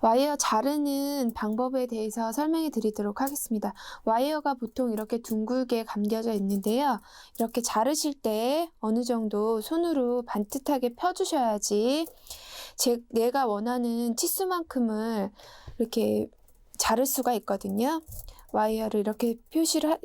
와이어 자르는 방법에 대해서 설명해 드리도록 하겠습니다. 와이어가 보통 이렇게 둥글게 감겨져 있는데요. 이렇게 자르실 때 어느 정도 손으로 반듯하게 펴주셔야지 내가 원하는 치수만큼을 이렇게 자를 수가 있거든요. 와이어를 이렇게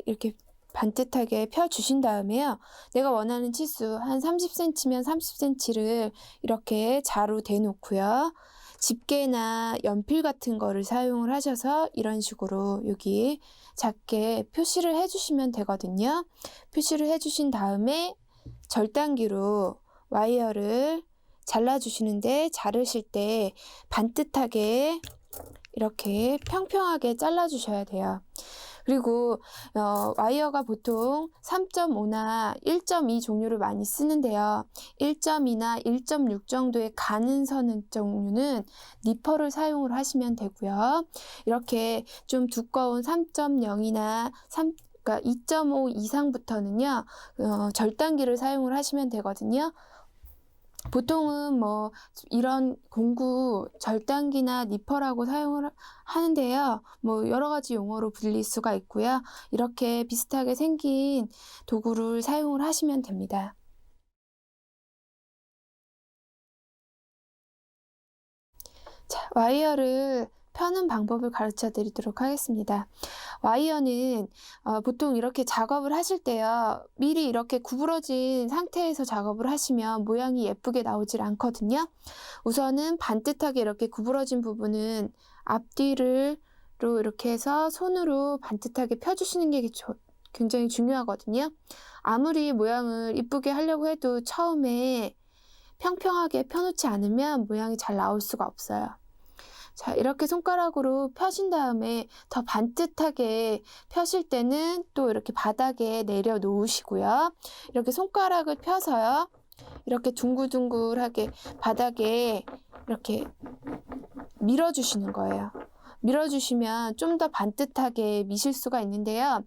이렇게 반듯하게 펴주신 다음에요. 내가 원하는 치수 한 30cm면 30cm를 이렇게 자루 대놓고요. 집게나 연필 같은 거를 사용을 하셔서 이런 식으로 여기 작게 표시를 해주시면 되거든요. 표시를 해주신 다음에 절단기로 와이어를 잘라주시는데 자르실 때 반듯하게 이렇게 평평하게 잘라주셔야 돼요. 그리고 와이어가 보통 3.5나 1.2 종류를 많이 쓰는데요. 1.2나 1.6 정도의 가는 선 종류는 니퍼를 사용을 하시면 되고요. 이렇게 좀 두꺼운 3.0이나 그러니까 2.5 이상부터는요. 절단기를 사용을 하시면 되거든요. 보통은 뭐 이런 공구 절단기나 니퍼라고 사용을 하는데요. 뭐 여러 가지 용어로 불릴 수가 있고요. 이렇게 비슷하게 생긴 도구를 사용을 하시면 됩니다. 자, 와이어를 펴는 방법을 가르쳐 드리도록 하겠습니다. 와이어는 보통 이렇게 작업을 하실 때요. 미리 이렇게 구부러진 상태에서 작업을 하시면 모양이 예쁘게 나오질 않거든요. 우선은 반듯하게 이렇게 구부러진 부분은 앞뒤로 이렇게 해서 손으로 반듯하게 펴주시는 게 굉장히 중요하거든요. 아무리 모양을 이쁘게 하려고 해도 처음에 평평하게 펴놓지 않으면 모양이 잘 나올 수가 없어요. 자, 이렇게 손가락으로 펴신 다음에 더 반듯하게 펴실 때는 또 이렇게 바닥에 내려 놓으시고요. 이렇게 손가락을 펴서요. 이렇게 둥글둥글하게 바닥에 이렇게 밀어주시는 거예요. 밀어주시면 좀 더 반듯하게 미실 수가 있는데요.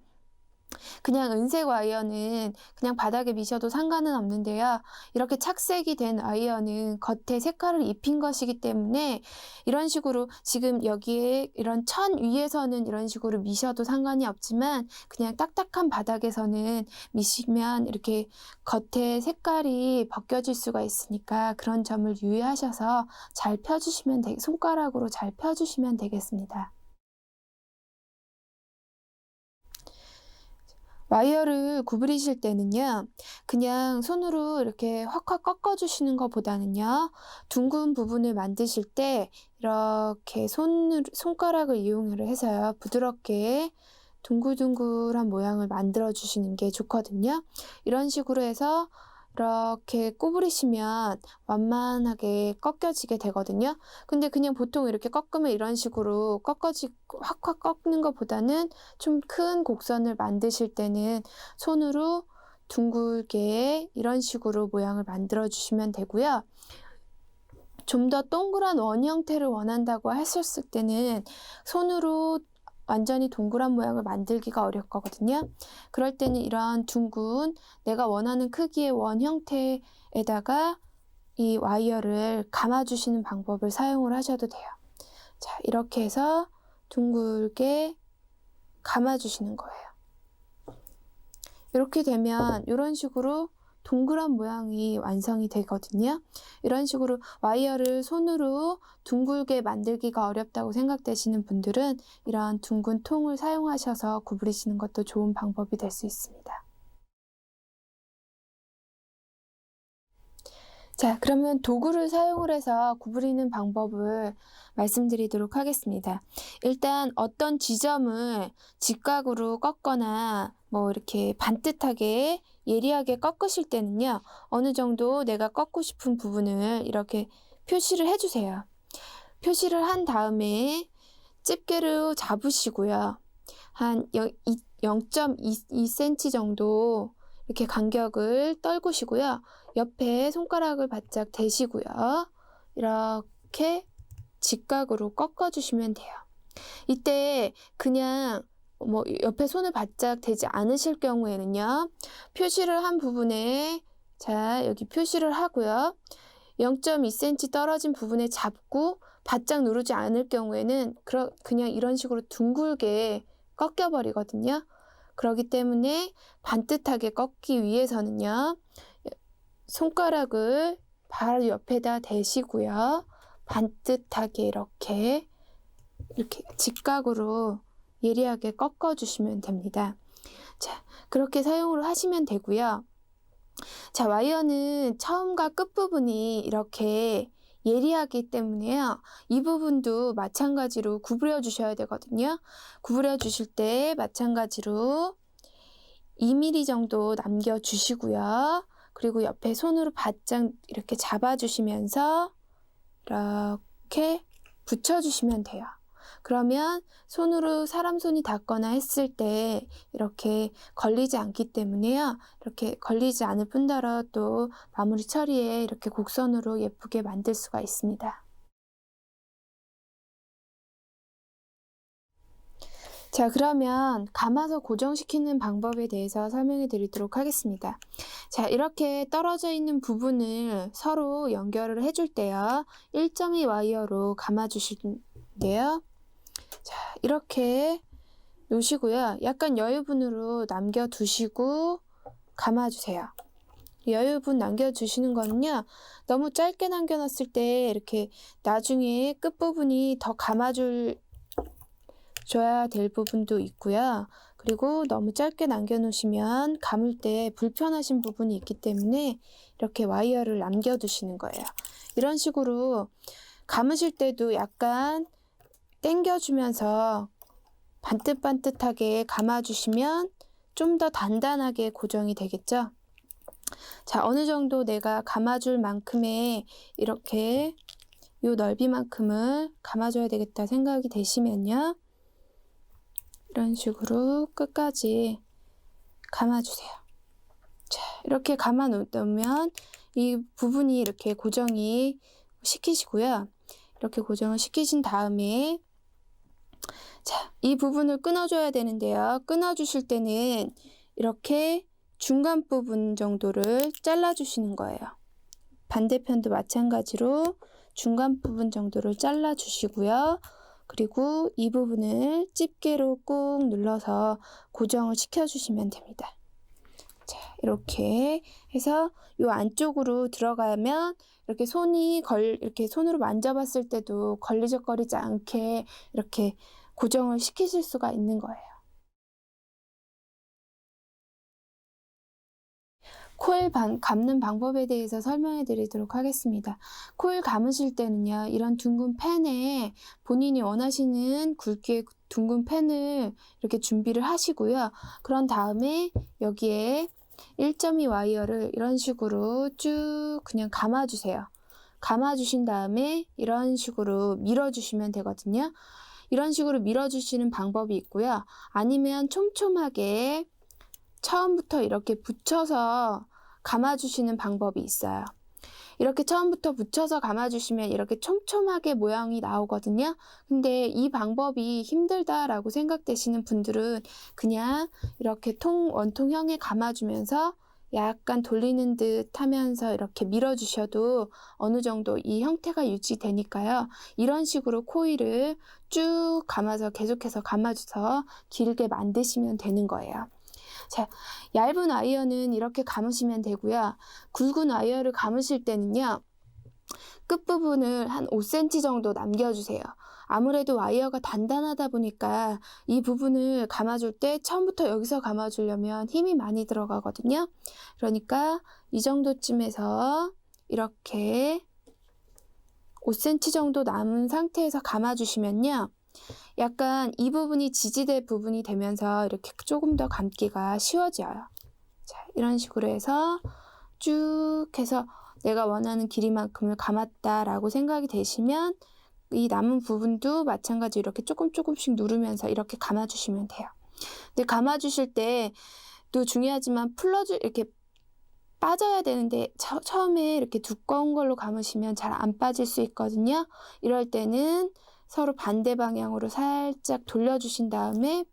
그냥 은색 와이어는 그냥 바닥에 미셔도 상관은 없는데요. 이렇게 착색이 된 와이어는 겉에 색깔을 입힌 것이기 때문에 이런 식으로 지금 여기에 이런 천 위에서는 이런 식으로 미셔도 상관이 없지만 그냥 딱딱한 바닥에서는 미시면 이렇게 겉에 색깔이 벗겨질 수가 있으니까 그런 점을 유의하셔서 잘 펴주시면 손가락으로 잘 펴주시면 되겠습니다. 와이어를 구부리실 때는요, 그냥 손으로 이렇게 확확 꺾어주시는 것보다는요, 둥근 부분을 만드실 때 이렇게 손가락을 이용을 해서요, 부드럽게 둥글둥글한 모양을 만들어 주시는 게 좋거든요. 이런 식으로 해서 이렇게 구부리시면 완만하게 꺾여지게 되거든요. 근데 그냥 보통 이렇게 꺾으면 이런 식으로 확확 꺾는 것보다는 좀 큰 곡선을 만드실 때는 손으로 둥글게 이런 식으로 모양을 만들어 주시면 되고요. 좀 더 동그란 원 형태를 원한다고 하셨을 때는 손으로 완전히 동그란 모양을 만들기가 어려울 거거든요. 그럴 때는 이런 둥근 내가 원하는 크기의 원 형태에다가 이 와이어를 감아주시는 방법을 사용을 하셔도 돼요. 자, 이렇게 해서 둥글게 감아주시는 거예요. 이렇게 되면 이런 식으로 동그란 모양이 완성이 되거든요. 이런 식으로 와이어를 손으로 둥글게 만들기가 어렵다고 생각되시는 분들은 이런 둥근 통을 사용하셔서 구부리시는 것도 좋은 방법이 될 수 있습니다. 자, 그러면 도구를 사용을 해서 구부리는 방법을 말씀드리도록 하겠습니다. 일단 어떤 지점을 직각으로 꺾거나 뭐 이렇게 반듯하게 예리하게 꺾으실 때는요. 어느 정도 내가 꺾고 싶은 부분을 이렇게 표시를 해주세요. 표시를 한 다음에 집게로 잡으시고요. 한 0.2cm 정도 이렇게 간격을 떨구시고요. 옆에 손가락을 바짝 대시고요. 이렇게 직각으로 꺾어주시면 돼요. 이때 그냥 뭐 옆에 손을 바짝 대지 않으실 경우에는요. 표시를 한 부분에 자 여기 표시를 하고요. 0.2cm 떨어진 부분에 잡고 바짝 누르지 않을 경우에는 그냥 이런 식으로 둥글게 꺾여버리거든요. 그렇기 때문에 반듯하게 꺾기 위해서는요. 손가락을 바로 옆에다 대시고요. 반듯하게 이렇게 직각으로 예리하게 꺾어주시면 됩니다. 자, 그렇게 사용을 하시면 되고요. 자, 와이어는 처음과 끝부분이 이렇게 예리하기 때문에요. 이 부분도 마찬가지로 구부려 주셔야 되거든요. 구부려 주실 때 마찬가지로 2mm 정도 남겨 주시고요. 그리고 옆에 손으로 바짝 이렇게 잡아 주시면서 이렇게 붙여 주시면 돼요. 그러면 손으로 사람 손이 닿거나 했을 때 이렇게 걸리지 않기 때문에요. 이렇게 걸리지 않을 뿐더러 또 마무리 처리에 이렇게 곡선으로 예쁘게 만들 수가 있습니다. 자, 그러면 감아서 고정시키는 방법에 대해서 설명해 드리도록 하겠습니다. 자, 이렇게 떨어져 있는 부분을 서로 연결을 해줄 때요. 1.2 와이어로 감아 주시는데요. 자, 이렇게 놓으시고요. 약간 여유분으로 남겨두시고 감아주세요. 여유분 남겨주시는 거는요. 너무 짧게 남겨놨을 때 이렇게 나중에 끝부분이 더 감아줘야 될 부분도 있고요. 그리고 너무 짧게 남겨놓으시면 감을 때 불편하신 부분이 있기 때문에 이렇게 와이어를 남겨두시는 거예요. 이런 식으로 감으실 때도 약간 당겨주면서 반듯반듯하게 감아주시면 좀 더 단단하게 고정이 되겠죠? 자, 어느 정도 내가 감아줄 만큼의 이렇게 요 넓이만큼을 감아줘야 되겠다 생각이 되시면요. 이런 식으로 끝까지 감아주세요. 자, 이렇게 감아 놓으면 이 부분이 이렇게 고정이 시키시고요. 이렇게 고정을 시키신 다음에 자, 이 부분을 끊어줘야 되는데요. 끊어주실 때는 이렇게 중간 부분 정도를 잘라주시는 거예요. 반대편도 마찬가지로 중간 부분 정도를 잘라주시고요. 그리고 이 부분을 집게로 꾹 눌러서 고정을 시켜주시면 됩니다. 자, 이렇게 해서 이 안쪽으로 들어가면 이렇게 이렇게 손으로 만져봤을 때도 걸리적거리지 않게 이렇게 고정을 시키실 수가 있는 거예요. 코일 감는 방법에 대해서 설명해 드리도록 하겠습니다. 코일 감으실 때는요, 이런 둥근 펜에 본인이 원하시는 굵기의 둥근 펜을 이렇게 준비를 하시고요. 그런 다음에 여기에 1.2 와이어를 이런 식으로 쭉 그냥 감아주세요. 감아주신 다음에 이런 식으로 밀어주시면 되거든요. 이런 식으로 밀어주시는 방법이 있고요. 아니면 촘촘하게 처음부터 이렇게 붙여서 감아주시는 방법이 있어요. 이렇게 처음부터 붙여서 감아주시면 이렇게 촘촘하게 모양이 나오거든요. 근데 이 방법이 힘들다라고 생각되시는 분들은 그냥 이렇게 원통형에 감아주면서 약간 돌리는 듯 하면서 이렇게 밀어주셔도 어느 정도 이 형태가 유지되니까요. 이런 식으로 코일을 쭉 감아서 계속해서 감아줘서 길게 만드시면 되는 거예요. 자, 얇은 와이어는 이렇게 감으시면 되고요. 굵은 와이어를 감으실 때는요. 끝부분을 한 5cm 정도 남겨주세요. 아무래도 와이어가 단단하다 보니까 이 부분을 감아줄 때 처음부터 여기서 감아주려면 힘이 많이 들어가거든요. 그러니까 이 정도쯤에서 이렇게 5cm 정도 남은 상태에서 감아주시면요. 약간 이 부분이 지지대 부분이 되면서 이렇게 조금 더 감기가 쉬워져요. 자, 이런 식으로 해서 쭉 해서 내가 원하는 길이만큼을 감았다라고 생각이 되시면 이 남은 부분도 마찬가지로 이렇게 조금씩 누르면서 이렇게 감아주시면 돼요. 근데 감아주실 때 또 중요하지만 이렇게 빠져야 되는데 처음에 이렇게 두꺼운 걸로 감으시면 잘 안 빠질 수 있거든요. 이럴 때는 서로 반대 방향으로 살짝 돌려주신 다음에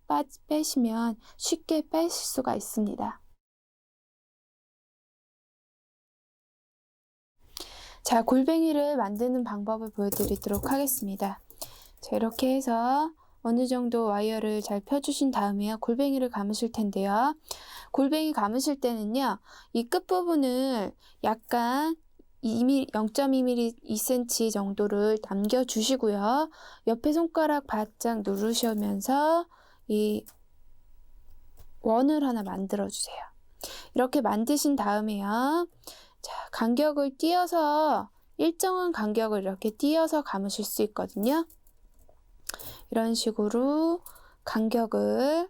빼시면 쉽게 빼실 수가 있습니다. 자, 골뱅이를 만드는 방법을 보여드리도록 하겠습니다. 자, 이렇게 해서 어느 정도 와이어를 잘 펴주신 다음에요. 골뱅이를 감으실 텐데요. 골뱅이 감으실 때는요. 이 끝부분을 약간 0.2mm, 2cm 정도를 남겨주시고요. 옆에 손가락 바짝 누르시면서 이 원을 하나 만들어주세요. 이렇게 만드신 다음에요. 자, 간격을 띄어서 일정한 간격을 이렇게 띄어서 감으실 수 있거든요. 이런 식으로 간격을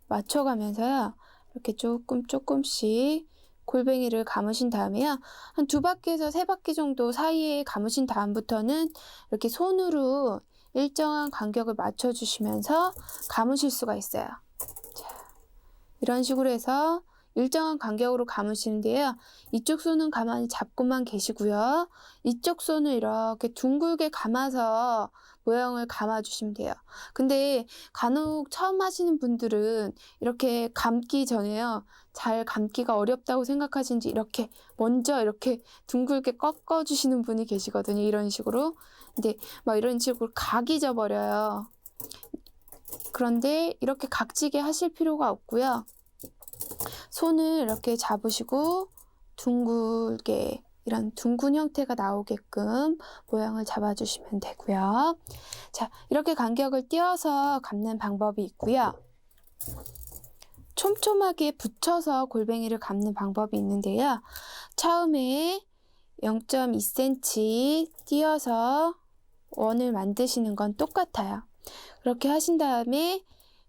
맞춰가면서요. 이렇게 조금씩 골뱅이를 감으신 다음에요. 한 2바퀴에서 3바퀴 정도 사이에 감으신 다음부터는 이렇게 손으로 일정한 간격을 맞춰주시면서 감으실 수가 있어요. 자, 이런 식으로 해서 일정한 간격으로 감으시는데요. 이쪽 손은 가만히 잡고만 계시고요. 이쪽 손을 이렇게 둥글게 감아서 모양을 감아주시면 돼요. 근데 간혹 처음 하시는 분들은 이렇게 감기 전에요. 잘 감기가 어렵다고 생각하시는지 이렇게 먼저 이렇게 둥글게 꺾어주시는 분이 계시거든요. 이런 식으로. 근데 막 이런 식으로 각이 져버려요. 그런데 이렇게 각지게 하실 필요가 없고요. 손을 이렇게 잡으시고 둥글게 이런 둥근 형태가 나오게끔 모양을 잡아주시면 되고요. 자, 이렇게 간격을 띄어서 감는 방법이 있고요. 촘촘하게 붙여서 골뱅이를 감는 방법이 있는데요. 처음에 0.2cm 띄어서 원을 만드시는 건 똑같아요. 그렇게 하신 다음에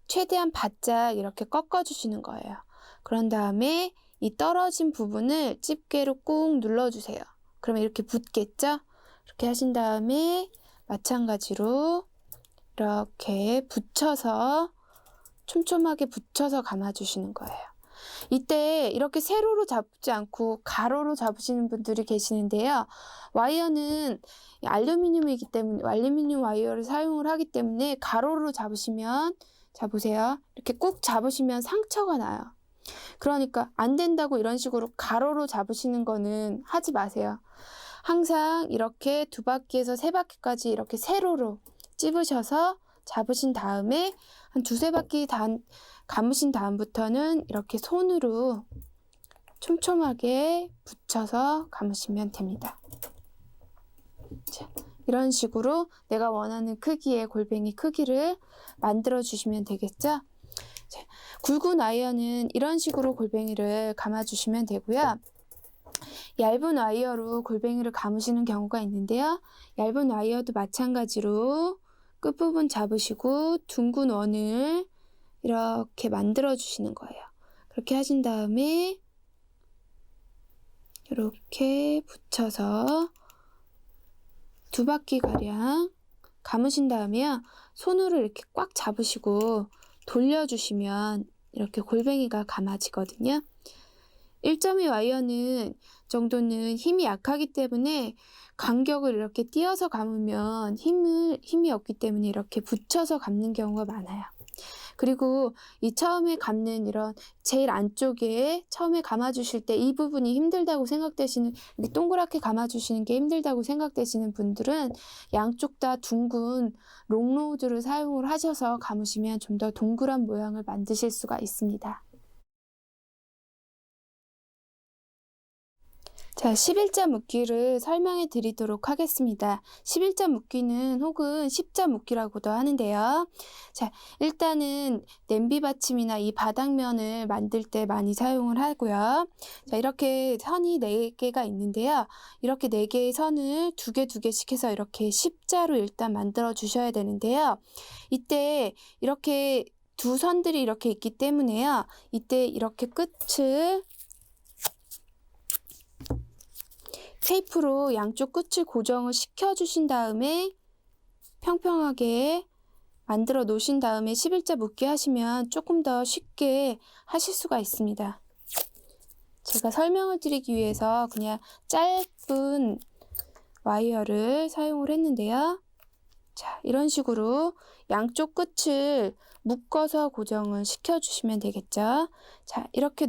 최대한 바짝 이렇게 꺾어주시는 거예요. 그런 다음에 이 떨어진 부분을 집게로 꾹 눌러주세요. 그러면 이렇게 붙겠죠? 이렇게 하신 다음에 마찬가지로 이렇게 붙여서 촘촘하게 붙여서 감아주시는 거예요. 이때 이렇게 세로로 잡지 않고 가로로 잡으시는 분들이 계시는데요. 와이어는 알루미늄이기 때문에 알루미늄 와이어를 사용을 하기 때문에 가로로 잡으시면 자 보세요. 이렇게 꾹 잡으시면 상처가 나요. 그러니까 안 된다고 이런 식으로 가로로 잡으시는 거는 하지 마세요. 항상 이렇게 2바퀴에서 3바퀴까지 이렇게 세로로 찝으셔서 잡으신 다음에 한 2~3바퀴 감으신 다음부터는 이렇게 손으로 촘촘하게 붙여서 감으시면 됩니다. 자, 이런 식으로 내가 원하는 크기의 골뱅이 크기를 만들어 주시면 되겠죠? 자, 굵은 와이어는 이런 식으로 골뱅이를 감아주시면 되고요. 얇은 와이어로 골뱅이를 감으시는 경우가 있는데요. 얇은 와이어도 마찬가지로 끝부분 잡으시고 둥근 원을 이렇게 만들어 주시는 거예요. 그렇게 하신 다음에 이렇게 붙여서 2바퀴가량 감으신 다음에요. 손으로 이렇게 꽉 잡으시고 돌려주시면 이렇게 골뱅이가 감아지거든요. 1.2 와이어는 정도는 힘이 약하기 때문에 간격을 이렇게 띄어서 감으면 힘이 없기 때문에 이렇게 붙여서 감는 경우가 많아요. 그리고 이 처음에 감는 이런 제일 안쪽에 처음에 감아주실 때 이 부분이 힘들다고 생각되시는, 동그랗게 감아주시는 게 힘들다고 생각되시는 분들은 양쪽 다 둥근 롱로드를 사용을 하셔서 감으시면 좀 더 동그란 모양을 만드실 수가 있습니다. 자, 11자 묶기를 설명해 드리도록 하겠습니다. 11자 묶기는 혹은 10자 묶기라고도 하는데요. 자, 일단은 냄비 받침이나 이 바닥면을 만들 때 많이 사용을 하고요. 자, 이렇게 선이 4개가 있는데요. 이렇게 4개의 선을 2개씩 해서 이렇게 10자로 일단 만들어 주셔야 되는데요. 이때 이렇게 두 선들이 이렇게 있기 때문에요. 이때 이렇게 끝을 테이프로 양쪽 끝을 고정을 시켜주신 다음에 평평하게 만들어 놓으신 다음에 11자 묶기 하시면 조금 더 쉽게 하실 수가 있습니다. 제가 설명을 드리기 위해서 그냥 짧은 와이어를 사용을 했는데요. 자, 이런 식으로 양쪽 끝을 묶어서 고정을 시켜주시면 되겠죠. 자, 이렇게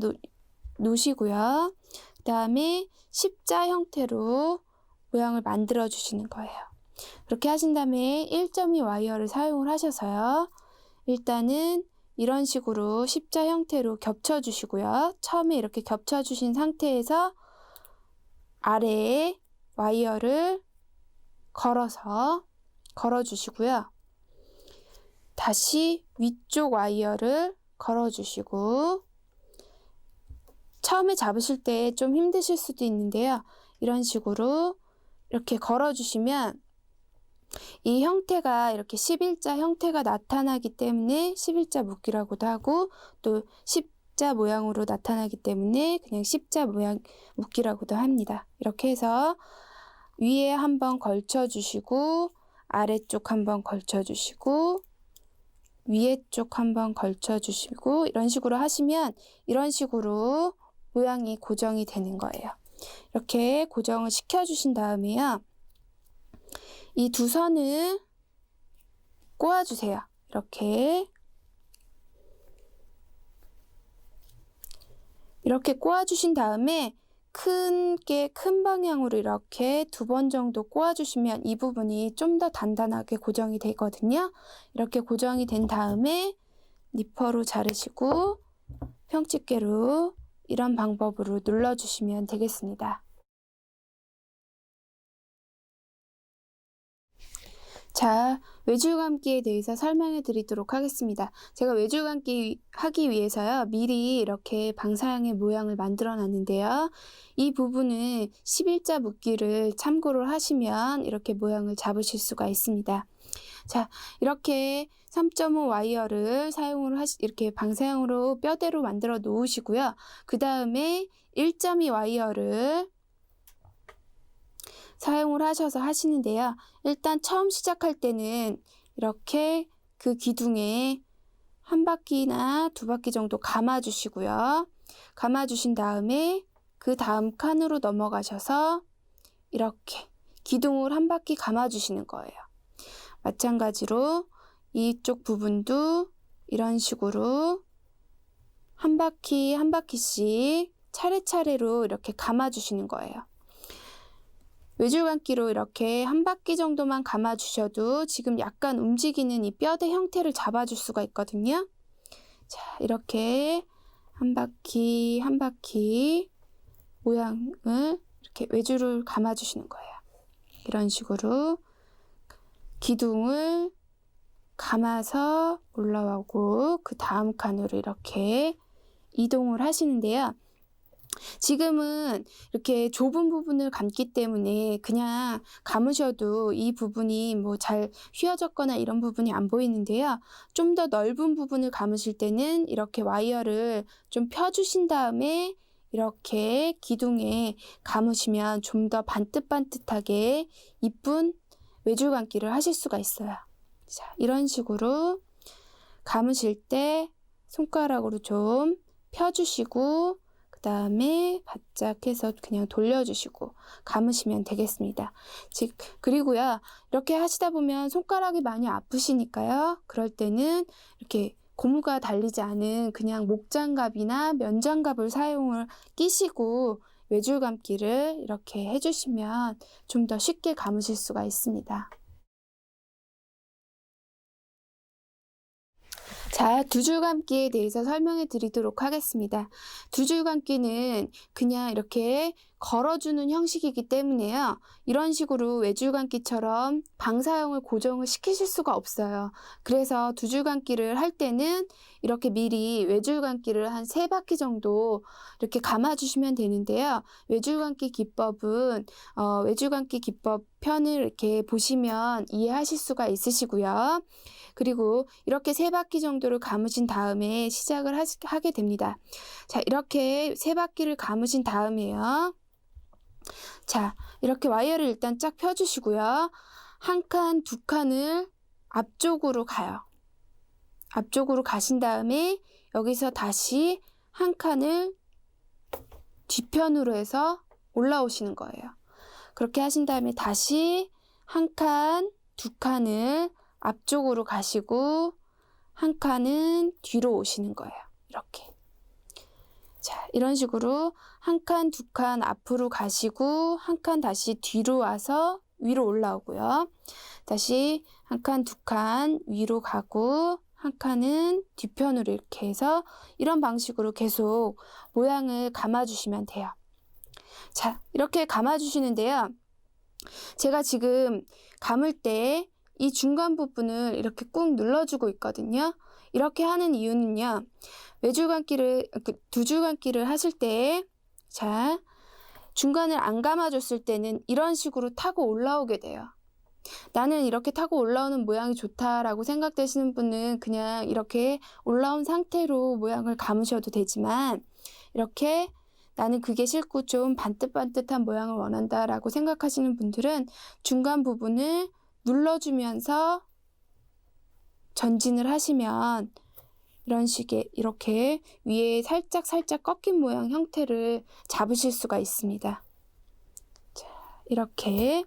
놓으시고요. 그 다음에 십자 형태로 모양을 만들어 주시는 거예요. 그렇게 하신 다음에 1.2 와이어를 사용을 하셔서요. 일단은 이런 식으로 십자 형태로 겹쳐 주시고요. 처음에 이렇게 겹쳐 주신 상태에서 아래에 와이어를 걸어 주시고요. 다시 위쪽 와이어를 걸어 주시고, 처음에 잡으실 때 좀 힘드실 수도 있는데요. 이런 식으로 이렇게 걸어 주시면 이 형태가 이렇게 11자 형태가 나타나기 때문에 11자 묶기라고도 하고, 또 십자 모양으로 나타나기 때문에 그냥 십자 모양 묶기라고도 합니다. 이렇게 해서 위에 한번 걸쳐 주시고, 아래쪽 한번 걸쳐 주시고, 위에 쪽 한번 걸쳐 주시고, 이런 식으로 하시면 이런 식으로 모양이 고정이 되는 거예요. 이렇게 고정을 시켜 주신 다음에요. 이 두 선을 꼬아 주세요. 이렇게 꼬아 주신 다음에 큰 방향으로 이렇게 2번 정도 꼬아 주시면 이 부분이 좀 더 단단하게 고정이 되거든요. 이렇게 고정이 된 다음에 니퍼로 자르시고 평집게로 이런 방법으로 눌러 주시면 되겠습니다. 자, 외줄감기에 대해서 설명해 드리도록 하겠습니다. 제가 외줄감기 하기 위해서요, 미리 이렇게 방사형의 모양을 만들어 놨는데요. 이 부분은 11자 묶기를 참고를 하시면 이렇게 모양을 잡으실 수가 있습니다. 자, 이렇게 3.5 와이어를 이렇게 방사형으로 뼈대로 만들어 놓으시고요. 그 다음에 1.2 와이어를 사용을 하셔서 하시는데요. 일단 처음 시작할 때는 이렇게 그 기둥에 1바퀴나 2바퀴 정도 감아 주시고요. 감아 주신 다음에 그 다음 칸으로 넘어가셔서 이렇게 기둥을 1바퀴 감아 주시는 거예요. 마찬가지로 이쪽 부분도 이런 식으로 1바퀴 1바퀴씩 차례차례로 이렇게 감아 주시는 거예요. 외줄감기로 이렇게 1바퀴 정도만 감아 주셔도 지금 약간 움직이는 이 뼈대 형태를 잡아줄 수가 있거든요. 자, 이렇게 1바퀴 1바퀴 모양을 이렇게 외줄을 감아 주시는 거예요. 이런 식으로 기둥을 감아서 올라오고 그 다음 칸으로 이렇게 이동을 하시는데요. 지금은 이렇게 좁은 부분을 감기 때문에 그냥 감으셔도 이 부분이 뭐 잘 휘어졌거나 이런 부분이 안 보이는데요. 좀 더 넓은 부분을 감으실 때는 이렇게 와이어를 좀 펴주신 다음에 이렇게 기둥에 감으시면 좀 더 반듯반듯하게 이쁜 외줄감기를 하실 수가 있어요. 자, 이런 식으로 감으실 때 손가락으로 좀 펴주시고 그 다음에 바짝 해서 그냥 돌려주시고 감으시면 되겠습니다. 그리고요, 이렇게 하시다 보면 손가락이 많이 아프시니까요. 그럴 때는 이렇게 고무가 달리지 않은 그냥 목장갑이나 면장갑을 끼시고 외줄감기를 이렇게 해주시면 좀 더 쉽게 감으실 수가 있습니다. 자, 두 줄 감기에 대해서 설명해 드리도록 하겠습니다. 두 줄 감기는 그냥 이렇게 걸어주는 형식이기 때문에요. 이런 식으로 외줄 감기처럼 방사형을 고정을 시키실 수가 없어요. 그래서 두 줄 감기를 할 때는 이렇게 미리 외줄 감기를 한 3바퀴 정도 이렇게 감아주시면 되는데요. 외줄 감기 기법은 외줄 감기 기법 편을 이렇게 보시면 이해하실 수가 있으시고요. 그리고 이렇게 3바퀴 정도를 감으신 다음에 시작을 하게 됩니다. 자, 이렇게 3바퀴를 감으신 다음에요. 자, 이렇게 와이어를 일단 쫙 펴주시고요. 한 칸, 2칸을 앞쪽으로 가요. 앞쪽으로 가신 다음에 여기서 다시 한 칸을 뒤편으로 해서 올라오시는 거예요. 그렇게 하신 다음에 다시 한 칸, 2칸을 앞쪽으로 가시고 한 칸은 뒤로 오시는 거예요. 이렇게. 자, 이런 식으로 한 칸, 두 칸 앞으로 가시고 한 칸 다시 뒤로 와서 위로 올라오고요. 다시 한 칸, 두 칸 위로 가고 한 칸은 뒤편으로 이렇게 해서 이런 방식으로 계속 모양을 감아주시면 돼요. 자, 이렇게 감아주시는데요. 제가 지금 감을 때 이 중간 부분을 이렇게 꾹 눌러주고 있거든요. 이렇게 하는 이유는요. 두 줄 감기를 하실 때, 자, 중간을 안 감아줬을 때는 이런 식으로 타고 올라오게 돼요. 나는 이렇게 타고 올라오는 모양이 좋다라고 생각되시는 분은 그냥 이렇게 올라온 상태로 모양을 감으셔도 되지만, 이렇게 나는 그게 싫고 좀 반듯반듯한 모양을 원한다라고 생각하시는 분들은 중간 부분을 눌러주면서 전진을 하시면 이런 식의 이렇게 위에 살짝 꺾인 모양 형태를 잡으실 수가 있습니다. 자, 이렇게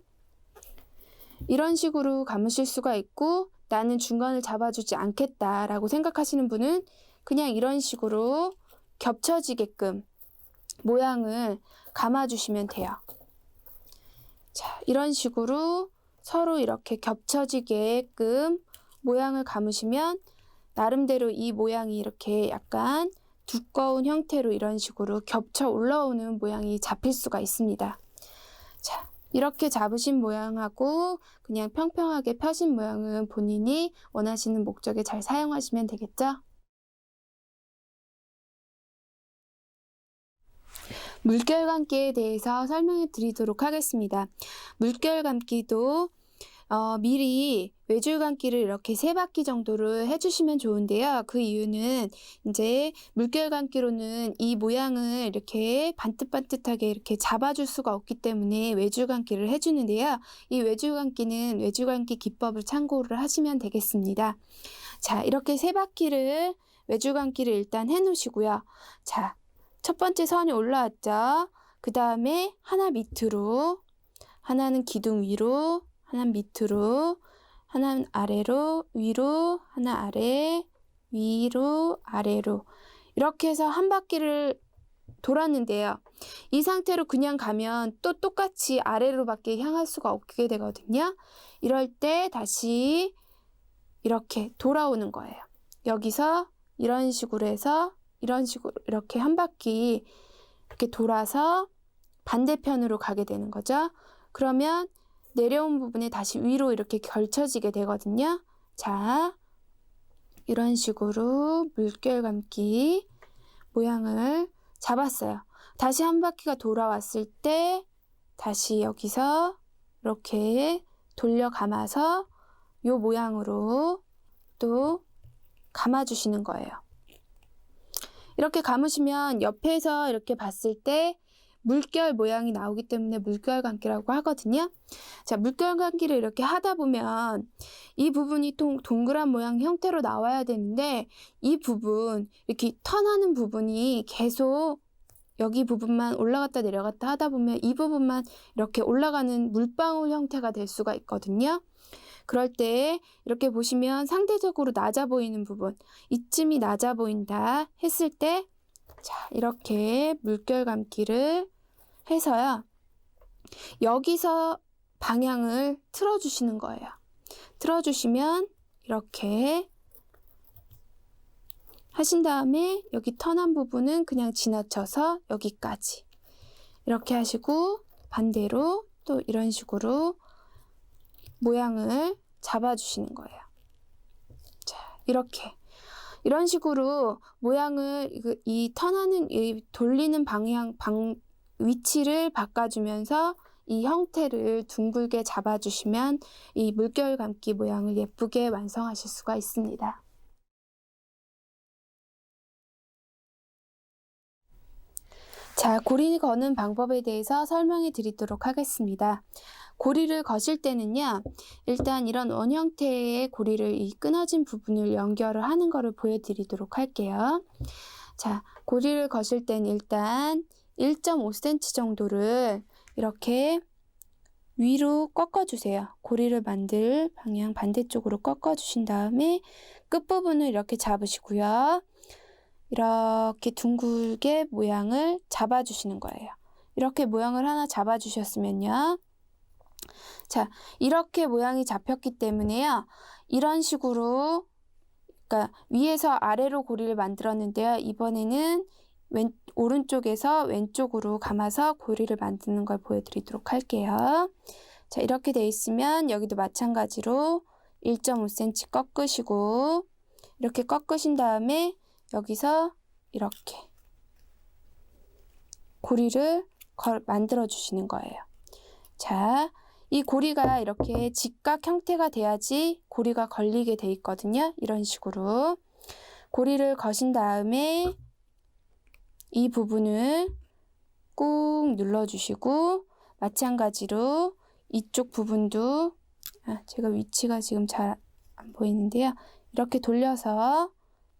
이런 식으로 감으실 수가 있고, 나는 중간을 잡아주지 않겠다라고 생각하시는 분은 그냥 이런 식으로 겹쳐지게끔 모양을 감아주시면 돼요. 자, 이런 식으로 서로 이렇게 겹쳐지게끔 모양을 감으시면 나름대로 이 모양이 이렇게 약간 두꺼운 형태로 이런 식으로 겹쳐 올라오는 모양이 잡힐 수가 있습니다. 자, 이렇게 잡으신 모양하고 그냥 평평하게 펴신 모양은 본인이 원하시는 목적에 잘 사용하시면 되겠죠? 물결 감기에 대해서 설명해 드리도록 하겠습니다. 물결 감기도 미리 외줄 감기를 이렇게 3바퀴 정도를 해주시면 좋은데요. 그 이유는 이제 물결 감기로는 이 모양을 이렇게 반듯반듯하게 이렇게 잡아줄 수가 없기 때문에 외줄 감기를 해주는데요. 이 외줄 감기는 외줄 감기 기법을 참고를 하시면 되겠습니다. 자, 이렇게 3바퀴를 외줄 감기를 일단 해 놓으시고요. 자, 첫 번째 선이 올라왔죠. 그 다음에 하나 밑으로, 하나는 기둥 위로, 하나는 밑으로, 하나는 아래로, 위로, 하나 아래, 위로, 아래로 이렇게 해서 한 바퀴를 돌았는데요. 이 상태로 그냥 가면 또 똑같이 아래로밖에 향할 수가 없게 되거든요. 이럴 때 다시 이렇게 돌아오는 거예요. 여기서 이런 식으로 해서 이런 식으로 이렇게 한 바퀴 이렇게 돌아서 반대편으로 가게 되는 거죠. 그러면 내려온 부분에 다시 위로 이렇게 걸쳐지게 되거든요. 자, 이런 식으로 물결 감기 모양을 잡았어요. 다시 한 바퀴가 돌아왔을 때 다시 여기서 이렇게 돌려 감아서 이 모양으로 또 감아주시는 거예요. 이렇게 감으시면 옆에서 이렇게 봤을 때 물결 모양이 나오기 때문에 물결 감기라고 하거든요. 자, 물결 감기를 이렇게 하다 보면 이 부분이 동그란 모양 형태로 나와야 되는데 이 부분, 이렇게 턴하는 부분이 계속 여기 부분만 올라갔다 내려갔다 하다 보면 이 부분만 이렇게 올라가는 물방울 형태가 될 수가 있거든요. 그럴 때 이렇게 보시면 상대적으로 낮아 보이는 부분, 이쯤이 낮아 보인다 했을 때, 자, 이렇게 물결 감기를 해서요. 여기서 방향을 틀어주시는 거예요. 틀어주시면 이렇게 하신 다음에 여기 턴한 부분은 그냥 지나쳐서 여기까지 이렇게 하시고 반대로 또 이런 식으로 모양을 잡아주시는 거예요. 자, 이렇게 이런 식으로 모양을 이 턴하는 이 돌리는 위치를 바꿔주면서 이 형태를 둥글게 잡아주시면 이 물결 감기 모양을 예쁘게 완성하실 수가 있습니다. 자, 고리 거는 방법에 대해서 설명해 드리도록 하겠습니다. 고리를 거실 때는요, 일단 이런 원 형태의 고리를 이 끊어진 부분을 연결을 하는 것을 보여드리도록 할게요. 자, 고리를 거실 때는 일단 1.5cm 정도를 이렇게 위로 꺾어주세요. 고리를 만들 방향 반대쪽으로 꺾어주신 다음에 끝부분을 이렇게 잡으시고요. 이렇게 둥글게 모양을 잡아주시는 거예요. 이렇게 모양을 하나 잡아주셨으면요. 자, 이렇게 모양이 잡혔기 때문에요. 이런 식으로, 그러니까 위에서 아래로 고리를 만들었는데요. 이번에는 오른쪽에서 왼쪽으로 감아서 고리를 만드는 걸 보여드리도록 할게요. 자, 이렇게 돼 있으면 여기도 마찬가지로 1.5cm 꺾으시고, 이렇게 꺾으신 다음에 여기서 이렇게 고리를 만들어 주시는 거예요. 자, 이 고리가 이렇게 직각 형태가 돼야지 고리가 걸리게 돼 있거든요. 이런 식으로 고리를 거신 다음에 이 부분을 꾹 눌러주시고, 마찬가지로 이쪽 부분도 제가 위치가 지금 잘 안 보이는데요. 이렇게 돌려서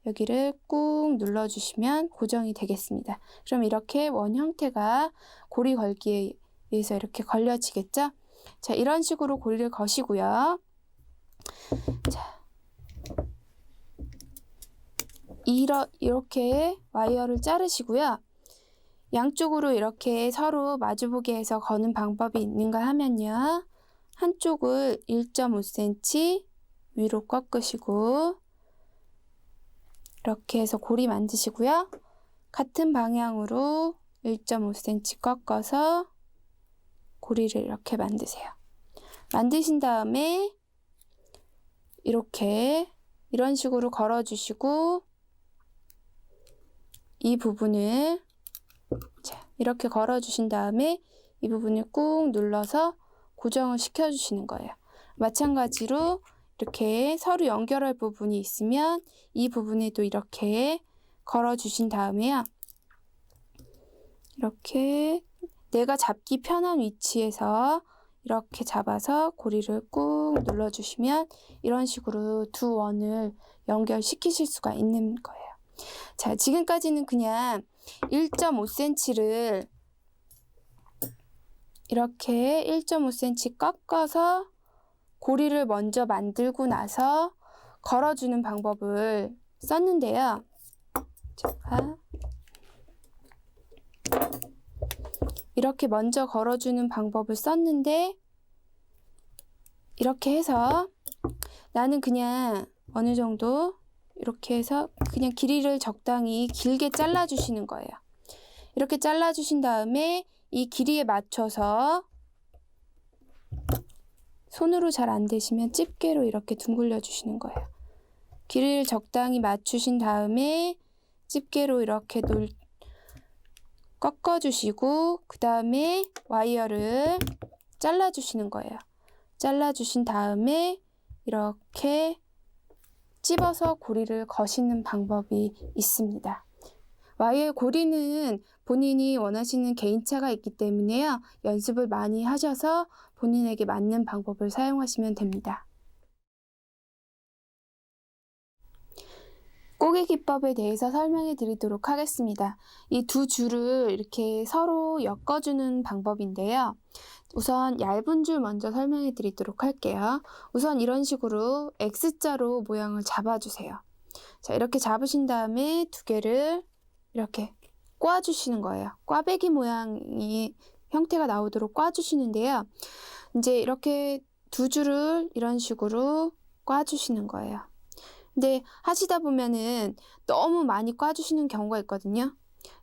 여기를 꾹 눌러주시면 고정이 되겠습니다. 그럼 이렇게 원 형태가 고리 걸기에 의해서 이렇게 걸려지겠죠? 자, 이런 식으로 고리를 거시고요. 자, 이렇게 와이어를 자르시고요. 양쪽으로 이렇게 서로 마주보게 해서 거는 방법이 있는가 하면요. 한쪽을 1.5cm 위로 꺾으시고 이렇게 해서 고리 만드시고요. 같은 방향으로 1.5cm 꺾어서 고리를 이렇게 만드세요. 만드신 다음에 이런 식으로 걸어주시고, 이 부분을 이렇게 걸어주신 다음에 이 부분을 꾹 눌러서 고정을 시켜주시는 거예요. 마찬가지로 이렇게 서로 연결할 부분이 있으면 이 부분에도 이렇게 걸어주신 다음에요. 이렇게 내가 잡기 편한 위치에서 이렇게 잡아서 고리를 꾹 눌러주시면 이런 식으로 두 원을 연결시키실 수가 있는 거예요. 자, 지금까지는 그냥 1.5cm를 이렇게 1.5cm 꺾어서 고리를 먼저 만들고 나서 걸어주는 방법을 썼는데요. 제가 이렇게 먼저 걸어주는 방법을 썼는데, 이렇게 해서 나는 그냥 어느 정도 이렇게 해서 그냥 길이를 적당히 길게 잘라주시는 거예요. 이렇게 잘라주신 다음에 이 길이에 맞춰서 손으로 잘 안 되시면 집게로 이렇게 둥글려 주시는 거예요. 길이를 적당히 맞추신 다음에 집게로 이렇게 꺾어주시고, 그 다음에 와이어를 잘라주시는 거예요. 잘라주신 다음에 이렇게 찝어서 고리를 거시는 방법이 있습니다. 와이어 고리는 본인이 원하시는 개인차가 있기 때문에요. 연습을 많이 하셔서 본인에게 맞는 방법을 사용하시면 됩니다. 꼬개 기법에 대해서 설명해 드리도록 하겠습니다. 이 두 줄을 이렇게 서로 엮어주는 방법인데요. 우선 얇은 줄 먼저 설명해 드리도록 할게요. 우선 이런 식으로 X자로 모양을 잡아주세요. 자, 이렇게 잡으신 다음에 두 개를 이렇게 꽈주시는 거예요. 꽈배기 모양이 형태가 나오도록 꽈주시는데요. 이제 이렇게 두 줄을 이런 식으로 꽈주시는 거예요. 근데 하시다 보면은 너무 많이 꽈주시는 경우가 있거든요.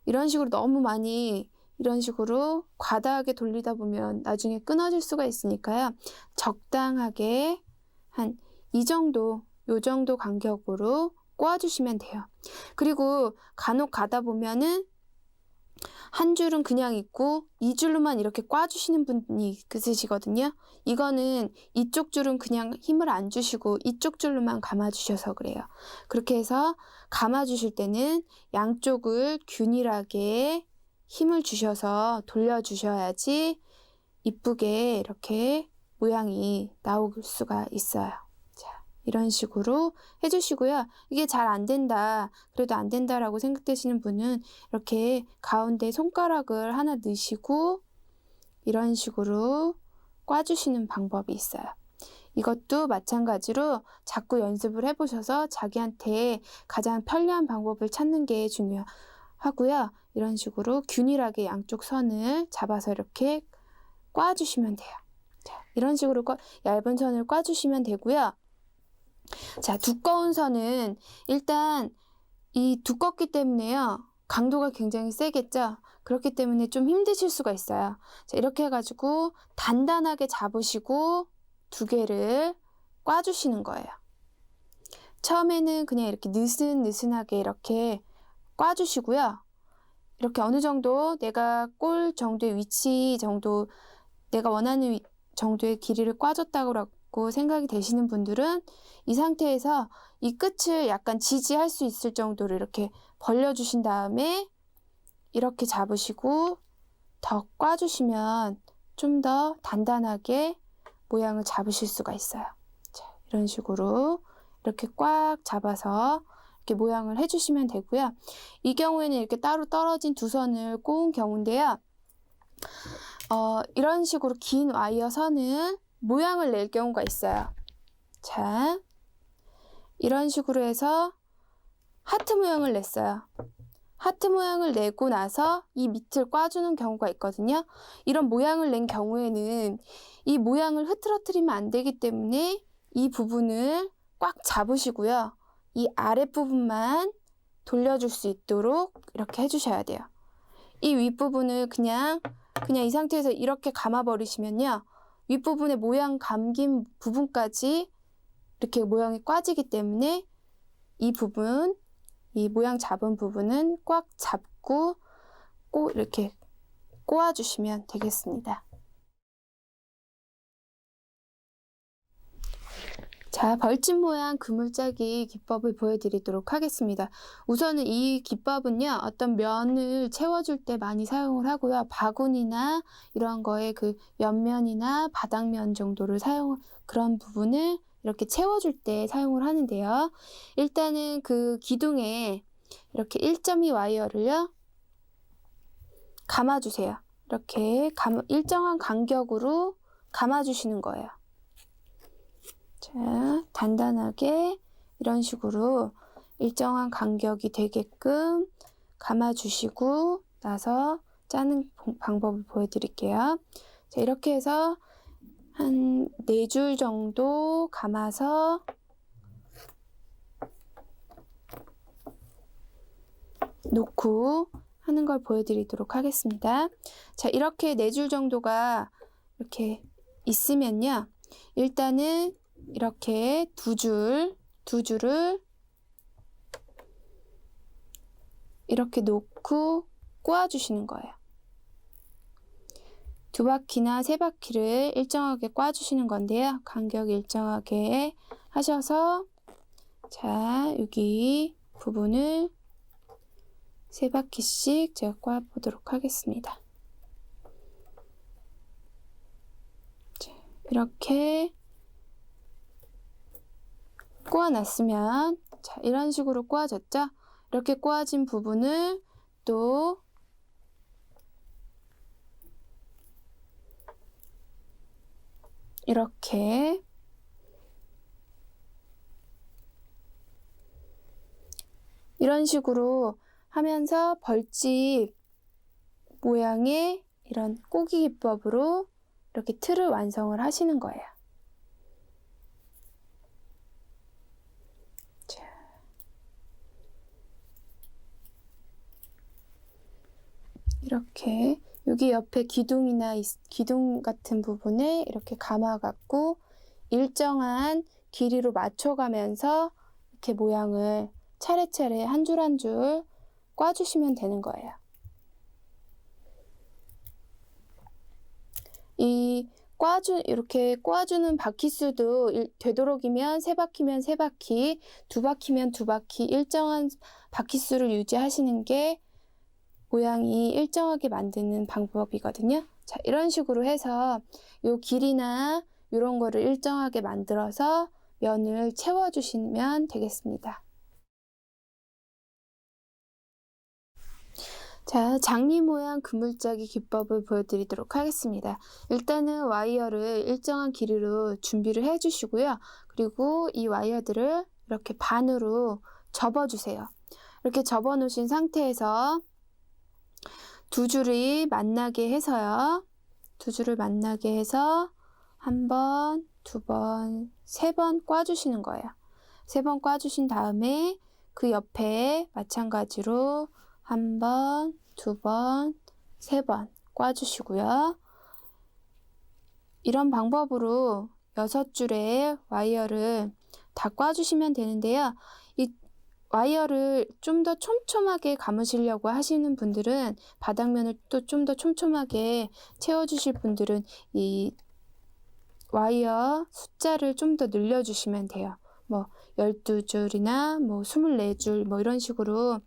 이런 식으로 너무 많이 이런 식으로 과다하게 돌리다 보면 나중에 끊어질 수가 있으니까요. 적당하게 한 요 정도 간격으로 꽈주시면 돼요. 그리고 간혹 가다 보면은 한 줄은 그냥 있고 이 줄로만 이렇게 꽈주시는 분이 있으시거든요. 이거는 이쪽 줄은 그냥 힘을 안 주시고 이쪽 줄로만 감아주셔서 그래요. 그렇게 해서 감아주실 때는 양쪽을 균일하게 힘을 주셔서 돌려주셔야지 이쁘게 이렇게 모양이 나올 수가 있어요. 이런 식으로 해주시고요. 이게 잘 안 된다, 그래도 안 된다라고 생각되시는 분은 이렇게 가운데 손가락을 하나 넣으시고 이런 식으로 꽈주시는 방법이 있어요. 이것도 마찬가지로 자꾸 연습을 해보셔서 자기한테 가장 편리한 방법을 찾는 게 중요하고요. 이런 식으로 균일하게 양쪽 선을 잡아서 이렇게 꽈주시면 돼요. 자, 이런 식으로 얇은 선을 꽈주시면 되고요. 자, 두꺼운 선은 일단 이 두껍기 때문에요. 강도가 굉장히 세겠죠? 그렇기 때문에 좀 힘드실 수가 있어요. 자, 이렇게 해가지고 단단하게 잡으시고 두 개를 꽈주시는 거예요. 처음에는 그냥 이렇게 느슨느슨하게 이렇게 꽈주시고요. 이렇게 어느 정도 내가 꼴 정도의 위치 정도, 내가 원하는 정도의 길이를 꽈줬다고 생각이 되시는 분들은 이 상태에서 이 끝을 약간 지지할 수 있을 정도로 이렇게 벌려주신 다음에 이렇게 잡으시고 더 꽈주시면 좀 더 단단하게 모양을 잡으실 수가 있어요. 자, 이런 식으로 이렇게 꽉 잡아서 이렇게 모양을 해주시면 되고요. 이 경우에는 이렇게 따로 떨어진 두 선을 꼬은 경우인데요. 이런 식으로 긴 와이어 선은 모양을 낼 경우가 있어요. 자, 이런 식으로 해서 하트 모양을 냈어요. 하트 모양을 내고 나서 이 밑을 꽈주는 경우가 있거든요. 이런 모양을 낸 경우에는 이 모양을 흐트러뜨리면 안 되기 때문에 이 부분을 꽉 잡으시고요. 이 아랫부분만 돌려줄 수 있도록 이렇게 해주셔야 돼요. 이 윗부분을 그냥 이 상태에서 이렇게 감아버리시면요. 윗부분에 모양 감긴 부분까지 이렇게 모양이 꽈지기 때문에 이 부분, 이 모양 잡은 부분은 꽉 잡고 꼭 이렇게 꼬아주시면 되겠습니다. 자, 벌집 모양 그물짜기 기법을 보여드리도록 하겠습니다. 우선은 이 기법은요, 어떤 면을 채워줄 때 많이 사용을 하고요. 바구니나 이런 거에 그 옆면이나 바닥면 정도를 그런 부분을 이렇게 채워줄 때 사용을 하는데요. 일단은 그 기둥에 이렇게 1.2 와이어를요, 감아주세요. 이렇게 일정한 간격으로 감아주시는 거예요. 자, 단단하게 이런 식으로 일정한 간격이 되게끔 감아주시고 나서 짜는 방법을 보여드릴게요. 자, 이렇게 해서 한 4줄 정도 감아서 놓고 하는 걸 보여드리도록 하겠습니다. 자, 이렇게 4줄 정도가 이렇게 있으면요. 일단은 이렇게 두 줄을 이렇게 놓고 꼬아주시는 거예요. 2바퀴나 3바퀴를 일정하게 꼬아주시는 건데요. 간격 일정하게 하셔서 자, 여기 부분을 3바퀴씩 제가 꼬아보도록 하겠습니다. 자, 이렇게 꼬아놨으면 자, 이런 식으로 꼬아졌죠? 이렇게 꼬아진 부분을 또 이렇게 이런 식으로 하면서 벌집 모양의 이런 꼬기 기법으로 이렇게 틀을 완성을 하시는 거예요. 자, 이렇게 여기 옆에 기둥이나 기둥 같은 부분에 이렇게 감아갖고 일정한 길이로 맞춰가면서 이렇게 모양을 차례차례 한 줄 한 줄 꽈주시면 되는 거예요. 이렇게 꼬아주는 바퀴 수도 되도록이면 3바퀴면 3바퀴, 2바퀴면 2바퀴 일정한 바퀴 수를 유지하시는 게 모양이 일정하게 만드는 방법이거든요. 자, 이런 식으로 해서 요 길이나 이런 거를 일정하게 만들어서 면을 채워주시면 되겠습니다. 자, 장미 모양 그물짜기 기법을 보여드리도록 하겠습니다. 일단은 와이어를 일정한 길이로 준비를 해주시고요. 그리고 이 와이어들을 이렇게 반으로 접어주세요. 이렇게 접어 놓으신 상태에서 두 줄이 만나게 해서요. 두 줄을 만나게 해서 한 번, 두 번, 세 번 꽈주시는 거예요. 세 번 꽈주신 다음에 그 옆에 마찬가지로 한 번, 두 번, 세 번 꽈주시고요. 이런 방법으로 6줄의 와이어를 다 꽈주시면 되는데요. 이 와이어를 좀 더 촘촘하게 감으시려고 하시는 분들은, 바닥면을 또 좀 더 촘촘하게 채워주실 분들은 이 와이어 숫자를 좀 더 늘려주시면 돼요. 뭐 12줄이나 뭐 24줄 뭐 이런 식으로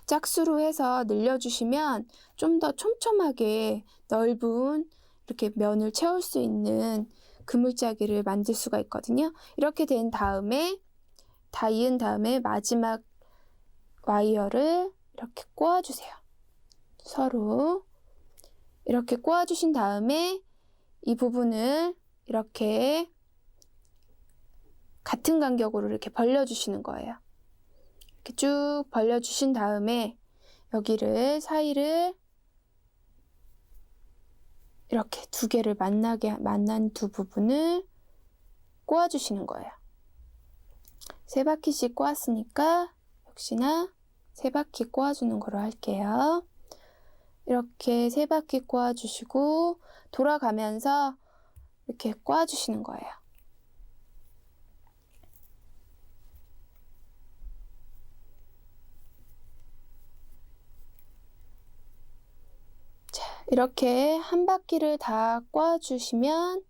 짝수로 해서 늘려주시면 좀 더 촘촘하게 넓은 이렇게 면을 채울 수 있는 그물짜기를 만들 수가 있거든요. 이렇게 된 다음에 다 이은 다음에 마지막 와이어를 이렇게 꼬아주세요. 서로 이렇게 꼬아주신 다음에 이 부분을 이렇게 같은 간격으로 이렇게 벌려주시는 거예요. 이렇게 쭉 벌려주신 다음에 여기를 사이를 이렇게 두 개를 만난 두 부분을 꼬아주시는 거예요. 3바퀴씩 꼬았으니까 역시나 3바퀴 꼬아주는 거로 할게요. 이렇게 3바퀴 꼬아주시고 돌아가면서 이렇게 꼬아주시는 거예요. 자, 이렇게 한 바퀴를 다 꼬아주시면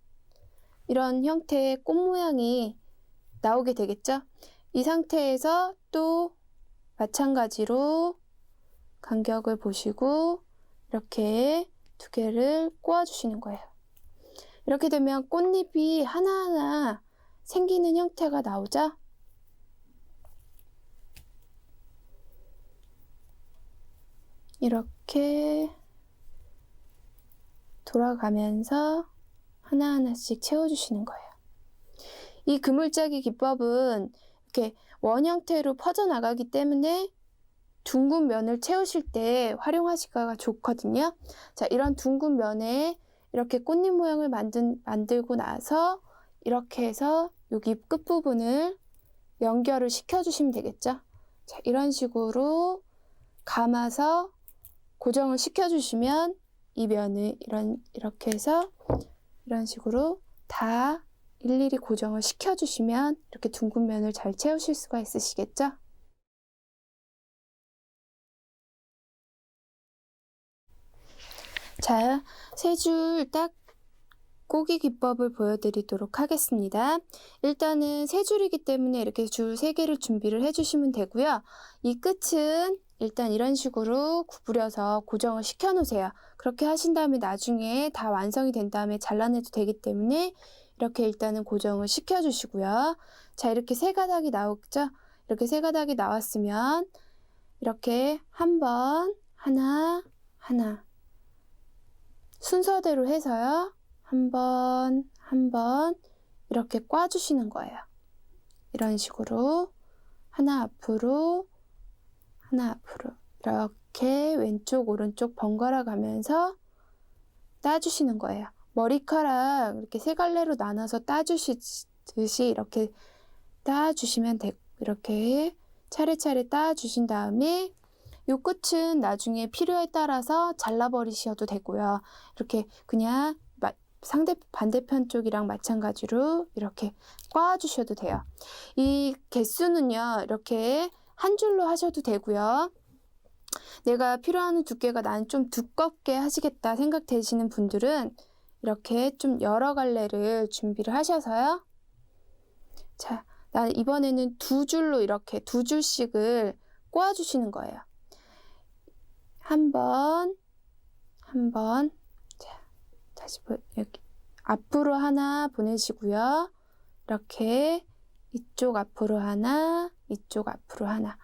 이런 형태의 꽃 모양이 나오게 되겠죠? 이 상태에서 또 마찬가지로 간격을 보시고 이렇게 두 개를 꼬아주시는 거예요. 이렇게 되면 꽃잎이 하나하나 생기는 형태가 나오죠? 이렇게 돌아가면서 하나하나씩 채워주시는 거예요. 이 그물짜기 기법은 이렇게 원 형태로 퍼져나가기 때문에 둥근 면을 채우실 때 활용하시기가 좋거든요. 자, 이런 둥근 면에 이렇게 꽃잎 모양을 만들고 나서 이렇게 해서 여기 끝부분을 연결을 시켜주시면 되겠죠. 자, 이런 식으로 감아서 고정을 시켜주시면 이 면을 이렇게 해서 이런 식으로 다 일일이 고정을 시켜주시면 이렇게 둥근 면을 잘 채우실 수가 있으시겠죠? 자, 3줄 딱 꼬기 기법을 보여드리도록 하겠습니다. 일단은 3줄이기 때문에 이렇게 줄 3개를 준비를 해주시면 되고요. 이 끝은 일단 이런 식으로 구부려서 고정을 시켜 놓으세요. 그렇게 하신 다음에 나중에 다 완성이 된 다음에 잘라내도 되기 때문에 이렇게 일단은 고정을 시켜 주시고요. 자, 이렇게 3가닥이 나오죠? 이렇게 3가닥이 나왔으면 이렇게 한 번, 하나, 하나 순서대로 해서요. 한 번, 한 번 이렇게 꽈주시는 거예요. 이런 식으로 하나 앞으로, 하나 앞으로 이렇게 왼쪽, 오른쪽 번갈아 가면서 따주시는 거예요. 머리카락 이렇게 3갈래로 나눠서 따주시듯이 이렇게 따주시면 되고, 이렇게 차례차례 따주신 다음에 이 끝은 나중에 필요에 따라서 잘라버리셔도 되고요. 이렇게 그냥 반대편 쪽이랑 마찬가지로 이렇게 꽈주셔도 돼요. 이 개수는요, 이렇게 한 줄로 하셔도 되고요. 내가 필요한 두께가 나는 좀 두껍게 하시겠다 생각되시는 분들은 이렇게 좀 여러 갈래를 준비를 하셔서요. 자, 난 이번에는 2줄로 이렇게 2줄씩을 꼬아주시는 거예요. 한 번, 한 번. 자, 다시 여기 앞으로 하나 보내시고요. 이렇게 이쪽 앞으로 하나, 이쪽 앞으로 하나.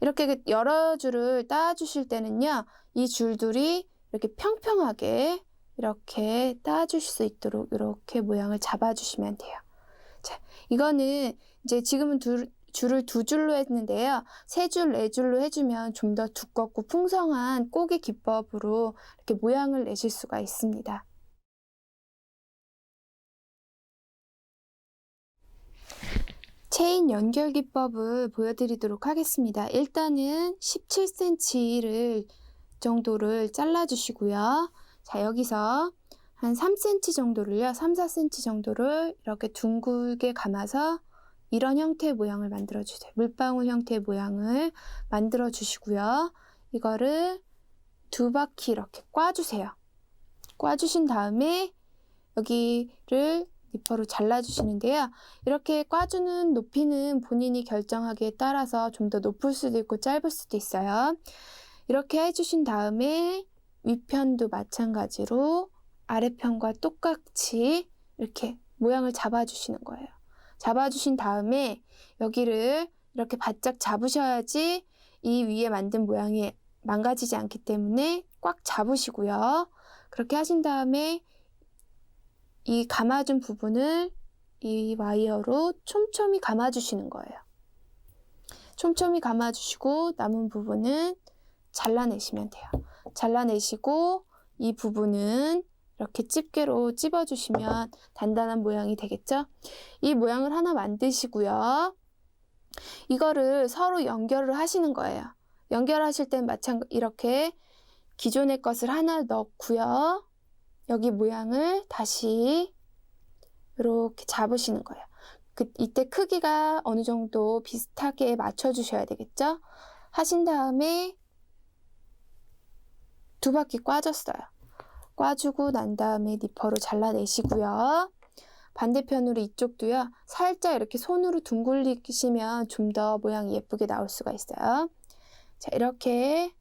이렇게 여러 줄을 따주실 때는요, 이 줄들이 이렇게 평평하게 이렇게 따주실 수 있도록 이렇게 모양을 잡아주시면 돼요. 자, 이거는 이제 지금은 줄을 2줄로 했는데요. 3줄, 4줄로 해주면 좀 더 두껍고 풍성한 꼬기 기법으로 이렇게 모양을 내실 수가 있습니다. 체인 연결 기법을 보여드리도록 하겠습니다. 일단은 17cm를 정도를 잘라주시고요. 자, 여기서 한 3cm 정도를요, 3-4cm 정도를 이렇게 둥글게 감아서 이런 형태의 모양을 만들어주세요. 물방울 형태의 모양을 만들어주시고요. 이거를 2바퀴 이렇게 꽈주세요. 꽈주신 다음에 여기를 니퍼로 잘라주시는데요. 이렇게 꽈주는 높이는 본인이 결정하기에 따라서 좀 더 높을 수도 있고 짧을 수도 있어요. 이렇게 해주신 다음에 위편도 마찬가지로 아래편과 똑같이 이렇게 모양을 잡아주시는 거예요. 잡아주신 다음에 여기를 이렇게 바짝 잡으셔야지 이 위에 만든 모양이 망가지지 않기 때문에 꽉 잡으시고요. 그렇게 하신 다음에 이 감아준 부분을 이 와이어로 촘촘히 감아주시는 거예요. 촘촘히 감아주시고 남은 부분은 잘라내시면 돼요. 잘라내시고 이 부분은 이렇게 집게로 찝어주시면 단단한 모양이 되겠죠? 이 모양을 하나 만드시고요. 이거를 서로 연결을 하시는 거예요. 연결하실 땐 마찬가지로 이렇게 기존의 것을 하나 넣고요. 여기 모양을 다시 이렇게 잡으시는 거예요. 이때 크기가 어느 정도 비슷하게 맞춰주셔야 되겠죠? 하신 다음에 2바퀴 꽈줬어요. 꽈주고 난 다음에 니퍼로 잘라내시고요. 반대편으로 이쪽도요. 살짝 이렇게 손으로 둥글리시면 좀 더 모양이 예쁘게 나올 수가 있어요. 자, 이렇게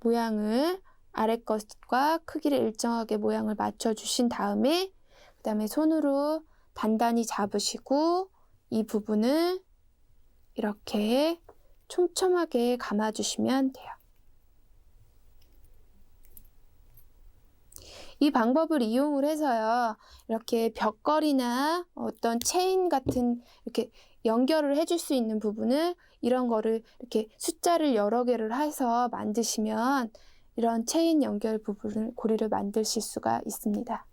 모양을 아래 것과 크기를 일정하게 모양을 맞춰주신 다음에 그 다음에 손으로 단단히 잡으시고 이 부분을 이렇게 촘촘하게 감아주시면 돼요. 이 방법을 이용을 해서요, 이렇게 벽걸이나 어떤 체인 같은 이렇게 연결을 해줄 수 있는 부분을 이런 거를 이렇게 숫자를 여러 개를 해서 만드시면 이런 체인 연결 부분을 고리를 만드실 수가 있습니다.